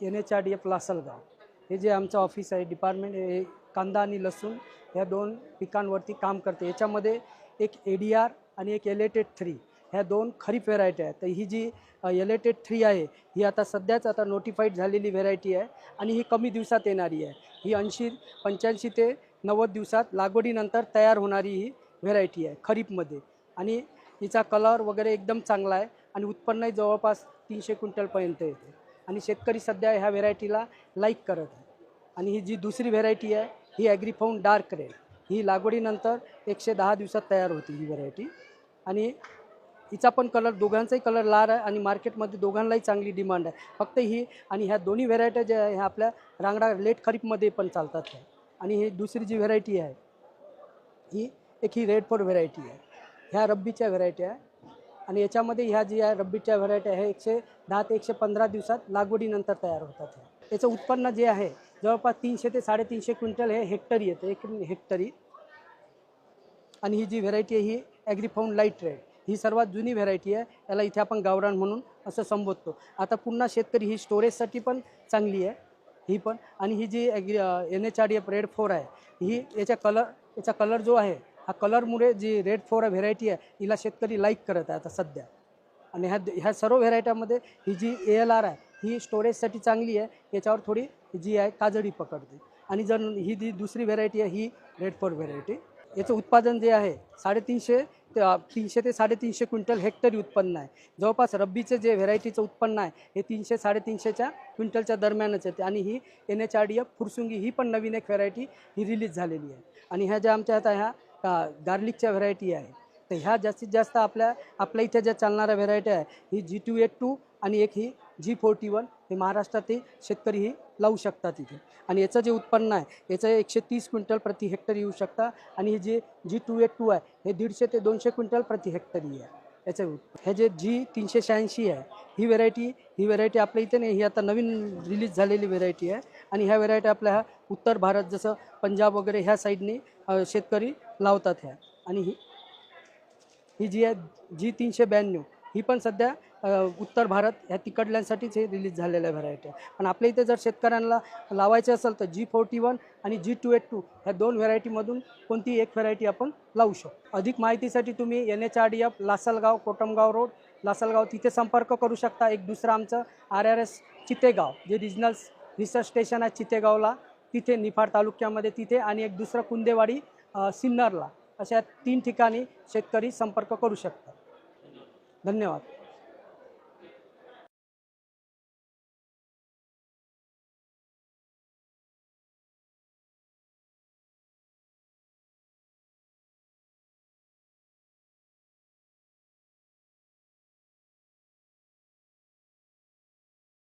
NHRDF Lasalgaon हे जे आमचं ऑफिस आहे डिपार्टमेंट हे कांदा आणि लसूण ह्या दोन पिकांवरती काम करते। याच्यामध्ये एक ADR आणि एक Elated3 ह्या दोन खरीप व्हेरायटी आहेत। तर ही जी Elated3 आहे ही आता सध्याच आता नोटिफाईड झालेली व्हेरायटी आहे आणि ही कमी दिवसात येणारी आहे। ही 85 ते 90 दिवसात लागवडीनंतर तयार होणारी ही व्हेरायटी आहे खरीपमध्ये आणि हिचा कलर वगैरे एकदम चांगला आहे आणि उत्पन्नही जवळपास 300 क्विंटलपर्यंत येते आणि शेतकरी सध्या ह्या व्हेरायटीला लाईक करत आहे। आणि ही जी दुसरी व्हेरायटी आहे ही ॲग्रीफाऊंड डार्क रेड ही लागवडीनंतर 110 दिवसात तयार होती ही व्हेरायटी आणि हिचा पण कलर दोघांचाही कलर लाल आहे आणि मार्केटमध्ये दोघांनाही चांगली डिमांड आहे। फक्त ही आणि ह्या दोन्ही व्हेरायट्या ज्या आहे ह्या आपल्या रांगडा लेट खरीपमध्ये पण चालतात आणि ही दुसरी जी व्हेरायटी आहे ही रेड फोर व्हेरायटी आहे। ह्या रब्बीच्या व्हेरायटी आहे आणि याच्यामध्ये ह्या जी आहे रब्बीच्या व्हेरायटी आहे 110 ते 115 दिवसात लागवडीनंतर तयार होतात। याचं उत्पन्न जे आहे जवळपास 300 ते 350 क्विंटल हे हेक्टरी येतं, एक हेक्टरी। आणि ही जी व्हेरायटी आहे ही ॲग्रीफाऊंड लाईट रेड ही सर्वात जुनी व्हेरायटी आहे। याला इथे आपण गावरान म्हणून असं संबोधतो। आता पुन्हा शेतकरी ही स्टोरेजसाठी पण चांगली आहे ही पण। आणि ही जी NHRDF रेड 4 आहे ही याचा कलर जो आहे हा कलरमुळे जी रेड 4 व्हेरायटी आहे हिला शेतकरी लाईक करत आहे आता सध्या। आणि ह्या सर्व व्हेरायट्यामध्ये ही जी ALR आहे ही स्टोरेजसाठी चांगली आहे, याच्यावर थोडी जी आहे काजळी पकडते। आणि जर ही जी दुसरी व्हेरायटी आहे ही रेड 4 व्हेरायटी याचं उत्पादन जे आहे 350 ते 350 क्विंटल हेक्टरी उत्पन्न आहे। जवळपास रब्बीचे जे व्हेरायटीचं उत्पन्न आहे हे 300-350 क्विंटलच्या दरम्यानच येते। आणि ही NHRDF फुरसुंगी ही पण नवीन एक व्हेरायटी ही रिलीज झालेली आहे। आणि ह्या ज्या आमच्या आता ह्या गार्लिकच्या व्हेरायटी आहे तर ह्या जास्तीत जास्त आपल्या इथे ज्या चालणाऱ्या व्हेरायटी आहे ही G282 आणि एक ही G41 हे महाराष्ट्रातील शेतकरी ही लावू शकतात इथे। आणि याचं जे उत्पन्न आहे याचं 130 क्विंटल प्रति हेक्टर येऊ शकतं आणि ही जी G282 आहे हे 150 ते 200 क्विंटल प्रति हेक्टरी आहे याचं। हे जे G386 आहे ही व्हेरायटी आपल्या इथे नाही, ही आता नवीन रिलीज झालेली व्हेरायटी आहे। आणि ह्या व्हेरायटी आपल्या उत्तर भारत जसं पंजाब वगैरे ह्या साईडने शेतकरी लावतात ह्या। आणि ही जी आहे G392 ही पण सध्या उत्तर भारत ह्या तिकडल्यांसाठीच हे रिलीज झालेल्या व्हेरायटी आहे। पण आपल्या इथे जर शेतकऱ्यांना लावायचे असेल तर G41 आणि G282 ह्या दोन व्हेरायटीमधून कोणतीही एक व्हेरायटी आपण लावू शकतो। अधिक माहितीसाठी तुम्ही NHRDF लासलगाव कोटमगाव रोड लासलगाव तिथे संपर्क करू शकता। एक दुसरं आमचं RRS चितेगाव जे रिजनल रिसर्च स्टेशन आहे चितेगावला तिथे निफाड तालुक्यामध्ये तिथे, आणि एक दुसरं कुंदेवाडी सिन्नरला, अशा 3 ठिकाणी शेतकरी संपर्क करू शकतात। धन्यवाद।